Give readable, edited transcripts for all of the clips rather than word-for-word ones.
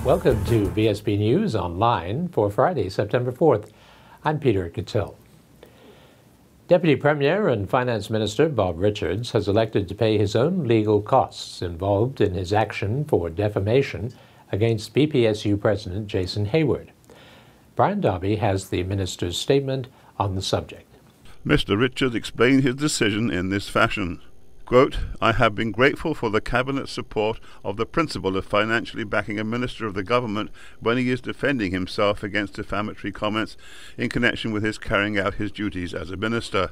Welcome to VSB News Online for Friday, September 4th. I'm Peter Cattell. Deputy Premier and Finance Minister Bob Richards has elected to pay his own legal costs involved in his action for defamation against BPSU President Jason Hayward. Brian Darby has the minister's statement on the subject. Mr. Richards explained his decision in this fashion. Quote, I have been grateful for the Cabinet's support of the principle of financially backing a minister of the government when he is defending himself against defamatory comments in connection with his carrying out his duties as a minister.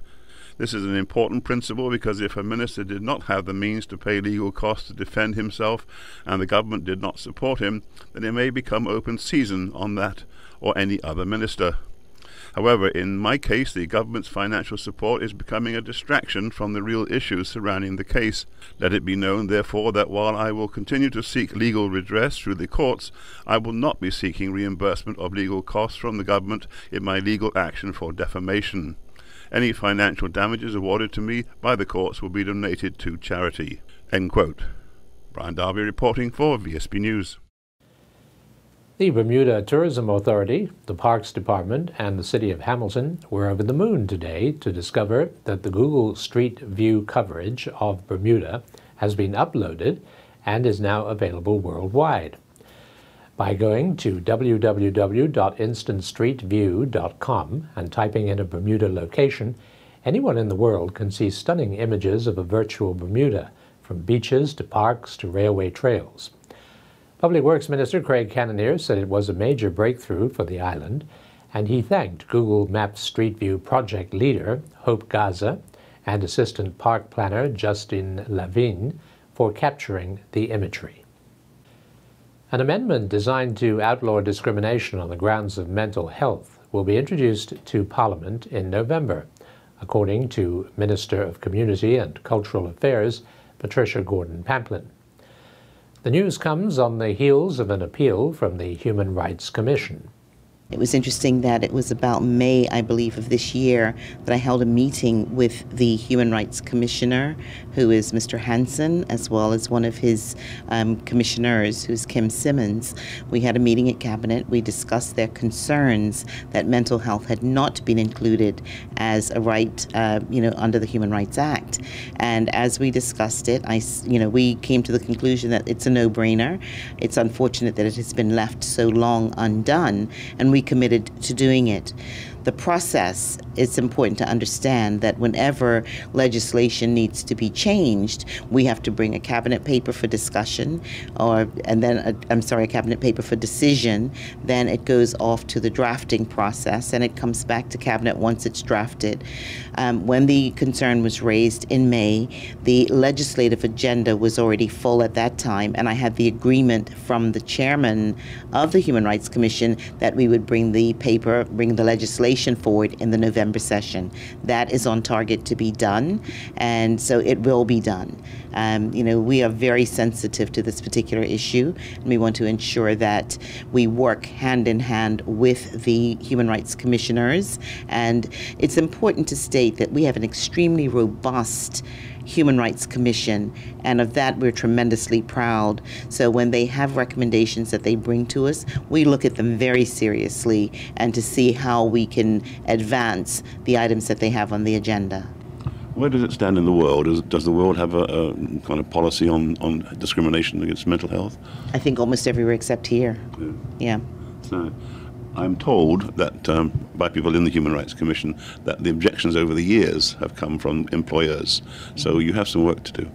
This is an important principle because if a minister did not have the means to pay legal costs to defend himself and the government did not support him, then it may become open season on that or any other minister. However, in my case, the government's financial support is becoming a distraction from the real issues surrounding the case. Let it be known, therefore, that while I will continue to seek legal redress through the courts, I will not be seeking reimbursement of legal costs from the government in my legal action for defamation. Any financial damages awarded to me by the courts will be donated to charity. End quote. Brian Darby reporting for VSB News. The Bermuda Tourism Authority, the Parks Department, and the City of Hamilton were over the moon today to discover that the Google Street View coverage of Bermuda has been uploaded and is now available worldwide. By going to www.instantstreetview.com and typing in a Bermuda location, anyone in the world can see stunning images of a virtual Bermuda, from beaches to parks to railway trails. Public Works Minister Craig Cannonier said it was a major breakthrough for the island, and he thanked Google Maps Street View project leader Hope Gaza and assistant park planner Justin Lavigne for capturing the imagery. An amendment designed to outlaw discrimination on the grounds of mental health will be introduced to Parliament in November, according to Minister of Community and Cultural Affairs Patricia Gordon-Pamplin. The news comes on the heels of an appeal from the Human Rights Commission. It was interesting that it was about May, I believe, of this year that I held a meeting with the Human Rights Commissioner, who is Mr. Hansen, as well as one of his commissioners, who's Kim Simmons. We had a meeting at Cabinet. We discussed their concerns that mental health had not been included as a right, under the Human Rights Act. And as we discussed it, we came to the conclusion that it's a no-brainer. It's unfortunate that it has been left so long undone, and we committed to doing it. The process, it's important to understand that whenever legislation needs to be changed, we have to bring a cabinet paper for discussion, a cabinet paper for decision. Then it goes off to the drafting process, and it comes back to cabinet once it's drafted. When the concern was raised in May, the legislative agenda was already full at that time, and I had the agreement from the chairman of the Human Rights Commission that we would bring the legislation forward in the November session. That is on target to be done, and so it will be done. We are very sensitive to this particular issue, and we want to ensure that we work hand in hand with the Human Rights Commissioners. And it's important to state that we have an extremely robust Human Rights Commission, and of that we're tremendously proud. So when they have recommendations that they bring to us, we look at them very seriously and to see how we can advance the items that they have on the agenda. Where does it stand in the world? Does the world have a kind of policy on discrimination against mental health? I think almost everywhere except here. Yeah. So I'm told that by people in the Human Rights Commission that the objections over the years have come from employers. So you have some work to do.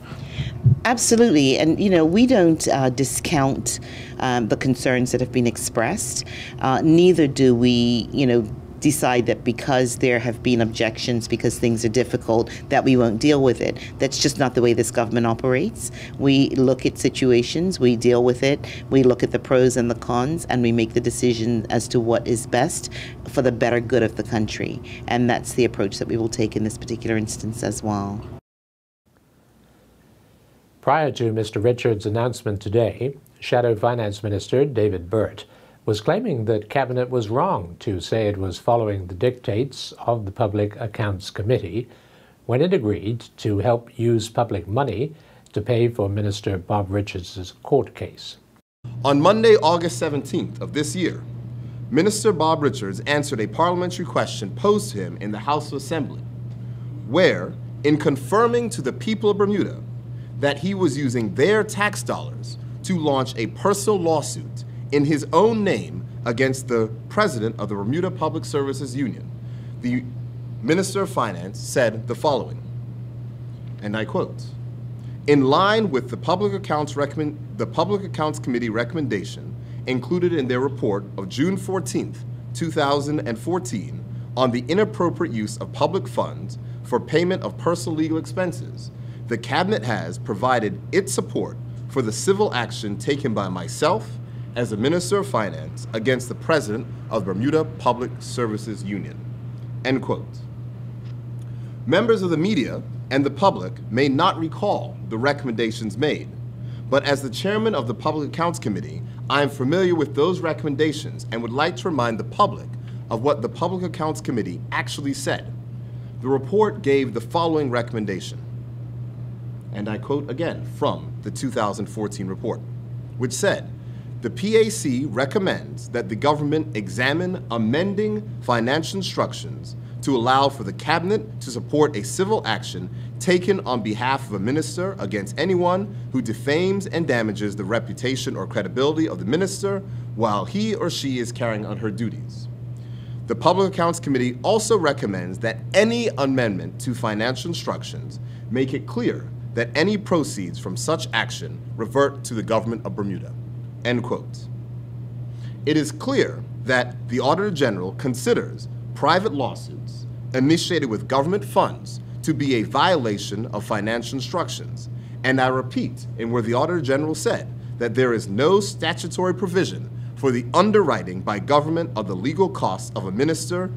Absolutely. And, we don't discount the concerns that have been expressed. Neither do we, decide that because there have been objections, because things are difficult, that we won't deal with it. That's just not the way this government operates. We look at situations, we deal with it, we look at the pros and the cons, and we make the decision as to what is best for the better good of the country. And that's the approach that we will take in this particular instance as well. Prior to Mr. Richards' announcement today, Shadow Finance Minister David Burt was claiming that Cabinet was wrong to say it was following the dictates of the Public Accounts Committee when it agreed to help use public money to pay for Minister Bob Richards' court case. On Monday, August 17th of this year, Minister Bob Richards answered a parliamentary question posed to him in the House of Assembly, where, in confirming to the people of Bermuda that he was using their tax dollars to launch a personal lawsuit in his own name against the president of the Bermuda Public Services Union, the Minister of Finance said the following, and I quote, "In line with the Public Accounts Committee recommendation included in their report of June 14th, 2014 on the inappropriate use of public funds for payment of personal legal expenses, the Cabinet has provided its support for the civil action taken by myself as the Minister of Finance against the President of the Bermuda Public Services Union." End quote. Members of the media and the public may not recall the recommendations made, but as the chairman of the Public Accounts Committee, I am familiar with those recommendations and would like to remind the public of what the Public Accounts Committee actually said. The report gave the following recommendation, and I quote again from the 2014 report, which said, "The PAC recommends that the government examine amending financial instructions to allow for the Cabinet to support a civil action taken on behalf of a minister against anyone who defames and damages the reputation or credibility of the minister while he or she is carrying out her duties." The Public Accounts Committee also recommends that any amendment to financial instructions make it clear that any proceeds from such action revert to the government of Bermuda. End quote. It is clear that the Auditor General considers private lawsuits initiated with government funds to be a violation of financial instructions. And I repeat, in where the Auditor General said that there is no statutory provision for the underwriting by government of the legal costs of a minister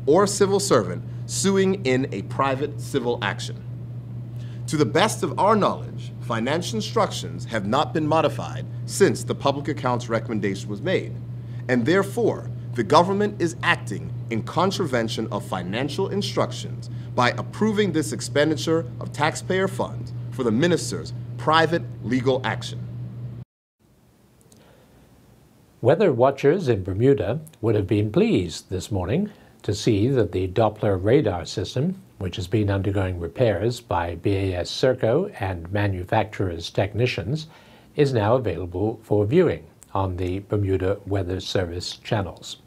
or civil servant suing in a private civil action. To the best of our knowledge, financial instructions have not been modified since the public accounts recommendation was made, and therefore, the government is acting in contravention of financial instructions by approving this expenditure of taxpayer funds for the minister's private legal action. Weather watchers in Bermuda would have been pleased this morning to see that the Doppler radar system, which has been undergoing repairs by BAS Serco and manufacturer's technicians, is now available for viewing on the Bermuda Weather Service channels.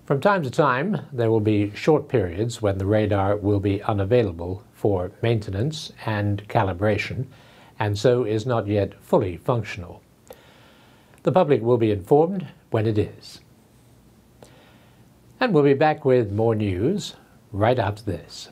From time to time, there will be short periods when the radar will be unavailable for maintenance and calibration, and so is not yet fully functional. The public will be informed when it is. And we'll be back with more news right after this.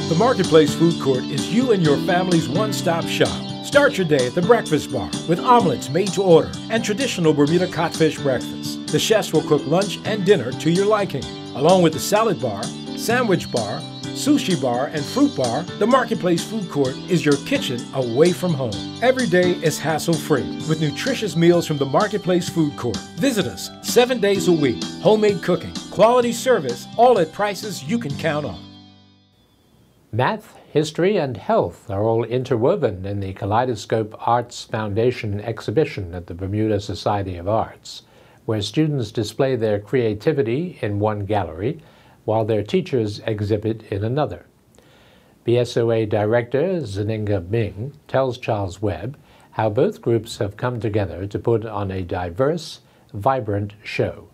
The Marketplace Food Court is you and your family's one-stop shop. Start your day at the Breakfast Bar with omelets made to order and traditional Bermuda codfish breakfast. The chefs will cook lunch and dinner to your liking. Along with the salad bar, sandwich bar, sushi bar, and fruit bar, the Marketplace Food Court is your kitchen away from home. Every day is hassle-free with nutritious meals from the Marketplace Food Court. Visit us 7 days a week. Homemade cooking, quality service, all at prices you can count on. Math, history, and health are all interwoven in the Kaleidoscope Arts Foundation exhibition at the Bermuda Society of Arts, where students display their creativity in one gallery while their teachers exhibit in another. BSOA Director Zeninga Ming tells Charles Webb how both groups have come together to put on a diverse, vibrant show.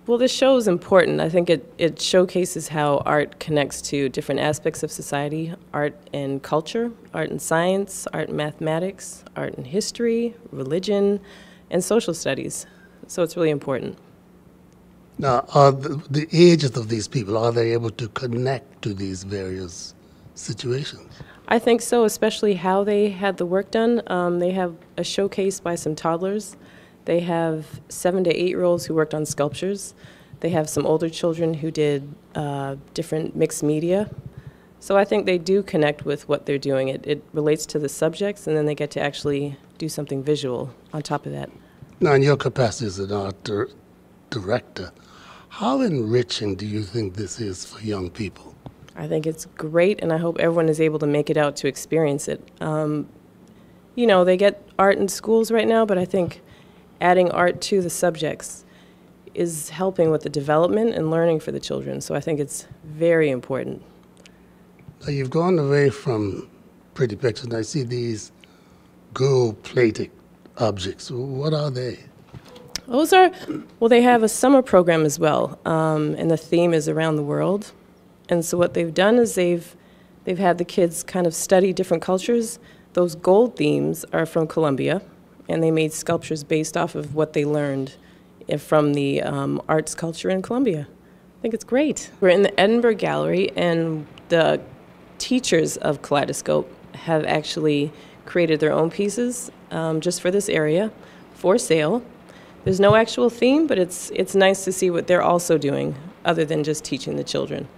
Well, this show is important. I think it showcases how art connects to different aspects of society, art and culture, art and science, art and mathematics, art and history, religion, and social studies. So it's really important. Now, are the ages of these people, are they able to connect to these various situations? I think so, especially how they had the work done. They have a showcase by some toddlers. They have 7 to 8-year-olds who worked on sculptures. They have some older children who did different mixed media. So I think they do connect with what they're doing. It relates to the subjects, and then they get to actually do something visual on top of that. Now, in your capacity as an art director, how enriching do you think this is for young people? I think it's great, and I hope everyone is able to make it out to experience it. You know, they get art in schools right now, but I think adding art to the subjects is helping with the development and learning for the children. So I think it's very important. Now you've gone away from pretty pictures, and I see these gold-plated objects. What are they? Those are, well, they have a summer program as well, and the theme is around the world. And so what they've done is they've had the kids kind of study different cultures. Those gold themes are from Colombia, and they made sculptures based off of what they learned from the arts culture in Colombia. I think it's great. We're in the Edinburgh Gallery, and the teachers of Kaleidoscope have actually created their own pieces just for this area for sale. There's no actual theme, but it's nice to see what they're also doing other than just teaching the children.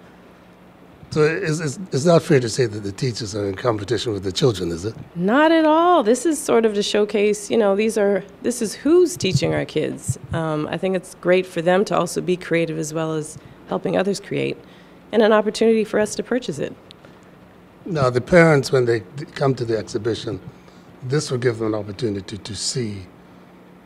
So it's not fair to say that the teachers are in competition with the children, is it? Not at all. This is sort of to showcase, you know, this is who's teaching our kids. I think it's great for them to also be creative as well as helping others create, and an opportunity for us to purchase it. Now, the parents, when they come to the exhibition, this will give them an opportunity to see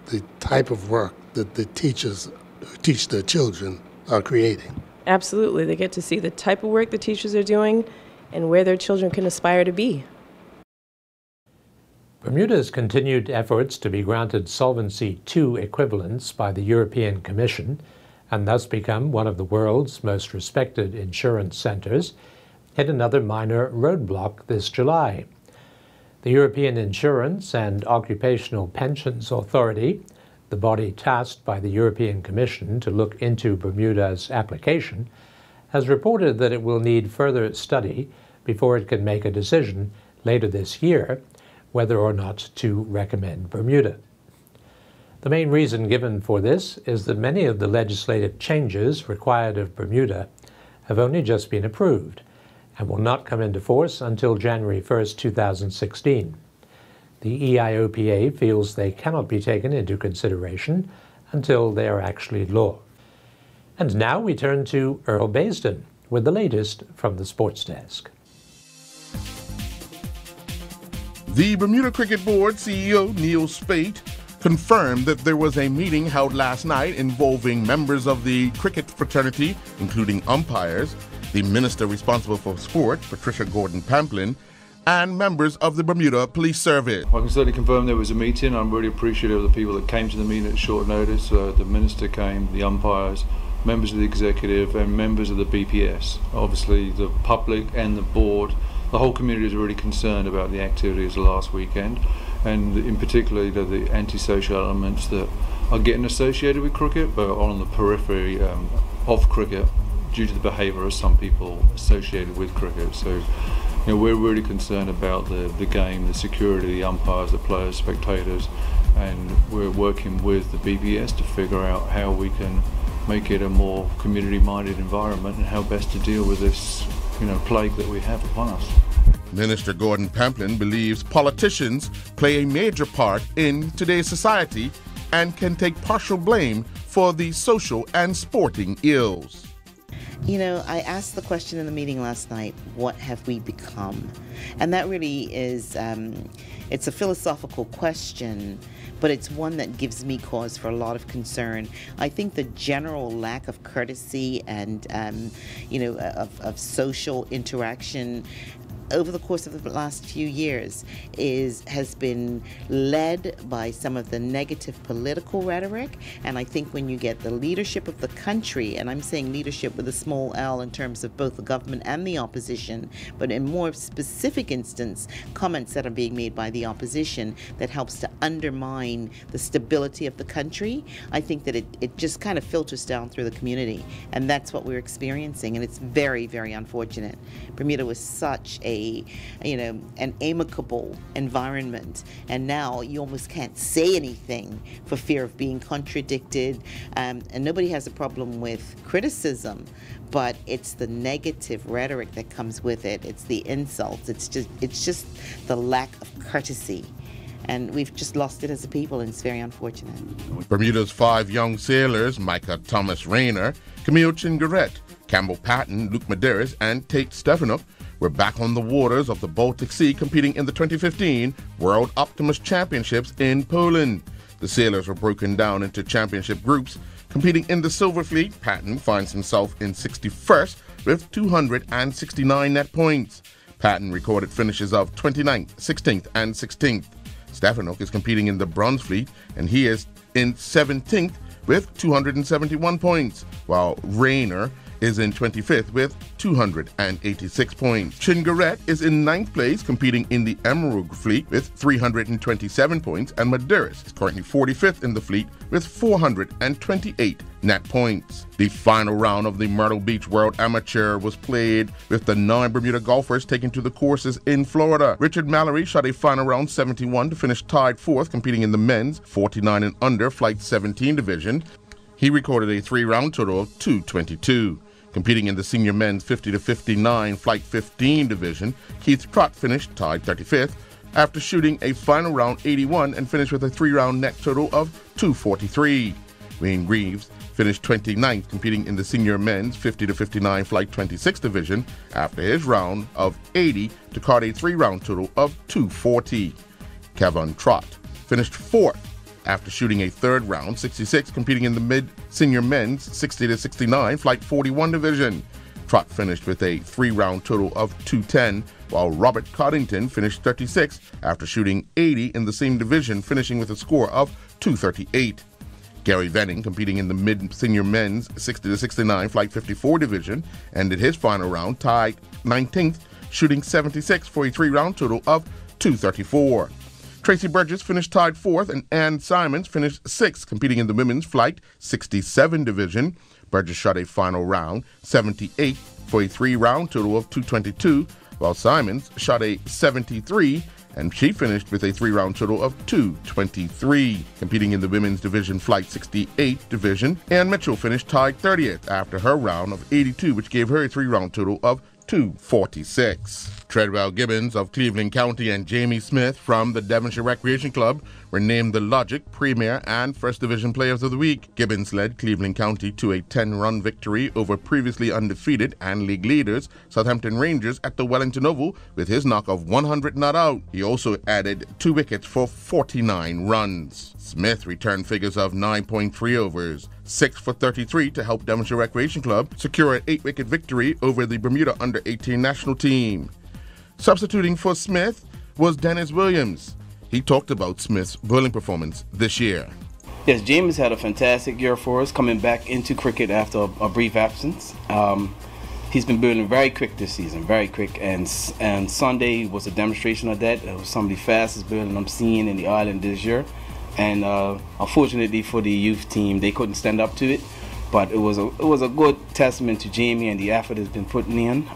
the type of work that the teachers who teach their children are creating. Absolutely. They get to see the type of work the teachers are doing and where their children can aspire to be. Bermuda's continued efforts to be granted Solvency II equivalence by the European Commission and thus become one of the world's most respected insurance centers hit another minor roadblock this July. The European Insurance and Occupational Pensions Authority, the body tasked by the European Commission to look into Bermuda's application, has reported that it will need further study before it can make a decision later this year whether or not to recommend Bermuda. The main reason given for this is that many of the legislative changes required of Bermuda have only just been approved and will not come into force until January 1st, 2016. The EIOPA feels they cannot be taken into consideration until they are actually law. And now we turn to Earl Baisden with the latest from the Sports Desk. The Bermuda Cricket Board CEO Neil Spate confirmed that there was a meeting held last night involving members of the cricket fraternity, including umpires, the minister responsible for sport, Patricia Gordon-Pamplin, and members of the Bermuda Police Service. I can certainly confirm there was a meeting. I'm really appreciative of the people that came to the meeting at short notice. The minister came, the umpires, members of the executive, and members of the BPS. Obviously, the public and the board, the whole community is really concerned about the activities of last weekend, and in particular the antisocial elements that are getting associated with cricket, but are on the periphery of cricket due to the behaviour of some people associated with cricket. So, you know, we're really concerned about the game, the security, the umpires, the players, spectators, and we're working with the BBS to figure out how we can make it a more community-minded environment and how best to deal with this, you know, plague that we have upon us. Minister Gordon-Pamplin believes politicians play a major part in today's society and can take partial blame for the social and sporting ills. You know, I asked the question in the meeting last night, what have we become? And that really is, it's a philosophical question, but it's one that gives me cause for a lot of concern. I think the general lack of courtesy and, of social interaction over the course of the last few years has been led by some of the negative political rhetoric. And I think when you get the leadership of the country, and I'm saying leadership with a small L in terms of both the government and the opposition, but in more specific instance, comments that are being made by the opposition that helps to undermine the stability of the country, I think that it just kind of filters down through the community. And that's what we're experiencing, and it's very, very unfortunate. Bermuda was such an amicable environment, and now you almost can't say anything for fear of being contradicted, and nobody has a problem with criticism, but it's the negative rhetoric that comes with it. It's the insults. It's just the lack of courtesy. And we've just lost it as a people, and it's very unfortunate. Bermuda's 5 young sailors, Micah Thomas Rayner, Camille Chingaret, Campbell Patton, Luke Medeiros, and Tate Stefanoff, were back on the waters of the Baltic Sea competing in the 2015 World Optimist Championships in Poland. The sailors were broken down into championship groups. Competing in the Silver Fleet, Patton finds himself in 61st with 269 net points. Patton recorded finishes of 29th, 16th, and 16th. Stefanook is competing in the Bronze Fleet, and he is in 17th with 271 points, while Rayner is in 25th with 286 points. Chingaret is in 9th place, competing in the Emerald Fleet with 327 points, and Maderas is currently 45th in the fleet with 428 net points. The final round of the Myrtle Beach World Amateur was played with the 9 Bermuda golfers taking to the courses in Florida. Richard Mallory shot a final round 71 to finish tied 4th, competing in the men's 49 and under Flight 17 division. He recorded a 3-round total of 222. Competing in the senior men's 50 to 59 Flight 15 division, Keith Trott finished tied 35th after shooting a final round 81 and finished with a 3-round net total of 243. Wayne Greaves finished 29th, competing in the senior men's 50 to 59 Flight 26 division after his round of 80 to card a 3-round total of 240. Kevin Trott finished 4th after shooting a 3rd round 66, competing in the mid-senior men's 60 to 69 Flight 41 division. Trott finished with a 3-round total of 210, while Robert Coddington finished 36th after shooting 80 in the same division, finishing with a score of 238. Gary Venning, competing in the mid-senior men's 60 to 69 Flight 54 division, ended his final round tied 19th, shooting 76 for a 3-round total of 234. Tracy Burgess finished tied 4th, and Ann Simons finished 6th, competing in the women's Flight 67 division. Burgess shot a final round 78 for a 3-round total of 222, while Simons shot a 73, and she finished with a 3-round total of 223. Competing in the women's division Flight 68 division, Ann Mitchell finished tied 30th after her round of 82, which gave her a 3-round total of 246. Treadwell Gibbons of Cleveland County and Jamie Smith from the Devonshire Recreation Club were named the Logic, Premier, and First Division Players of the Week. Gibbons led Cleveland County to a 10-run victory over previously undefeated and league leaders Southampton Rangers at the Wellington Oval with his knock of 100 not out. He also added 2 wickets for 49 runs. Smith returned figures of 9.3 overs, 6 for 33 to help Devonshire Recreation Club secure an 8-wicket victory over the Bermuda under-18 national team. Substituting for Smith was Dennis Williams. He talked about Smith's bowling performance this year. Yes, James had a fantastic year for us, coming back into cricket after a brief absence. He's been bowling very quick this season, very quick, and Sunday was a demonstration of that. It was some of the fastest bowling I'm seeing in the island this year. And unfortunately for the youth team, they couldn't stand up to it. But it was a good testament to Jamie and the effort he's been putting in.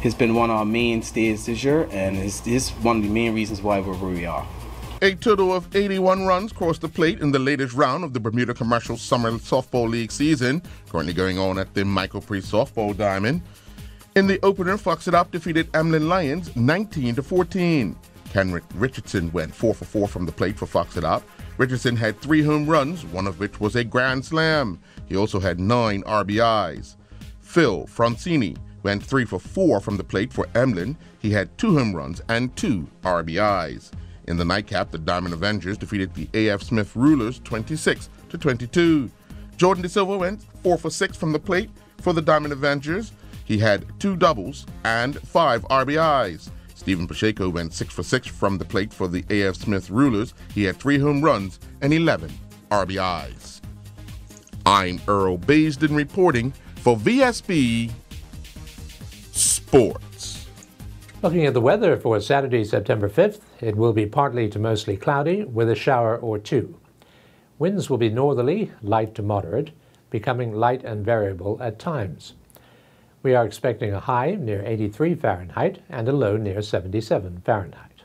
He's been one of our mainstays this year, and it's one of the main reasons why we're where we are. A total of 81 runs crossed the plate in the latest round of the Bermuda Commercial Summer Softball League season, currently going on at the Michael Priest Softball Diamond. In the opener, Fox It Up defeated Emlyn Lions 19-14. Kenrick Richardson went 4 for 4 from the plate for Fox It Up. Richardson had 3 home runs, one of which was a grand slam. He also had 9 RBIs. Phil Francini went 3 for 4 from the plate for Emlyn. He had 2 home runs and 2 RBIs. In the nightcap, the Diamond Avengers defeated the A.F. Smith Rulers 26-22. Jordan De Silva went 4 for 6 from the plate for the Diamond Avengers. He had 2 doubles and 5 RBIs. Stephen Pacheco went 6 for 6 from the plate for the A.F. Smith Rulers. He had 3 home runs and 11 RBIs. I'm Earl Baisden reporting for VSB Sports. Looking at the weather for Saturday, September 5th, it will be partly to mostly cloudy with a shower or 2. Winds will be northerly, light to moderate, becoming light and variable at times. We are expecting a high near 83 Fahrenheit and a low near 77 Fahrenheit.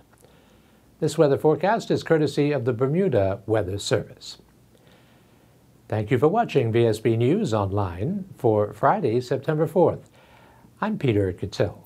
This weather forecast is courtesy of the Bermuda Weather Service. Thank you for watching VSB News Online for Friday, September 4th. I'm Peter Cattell.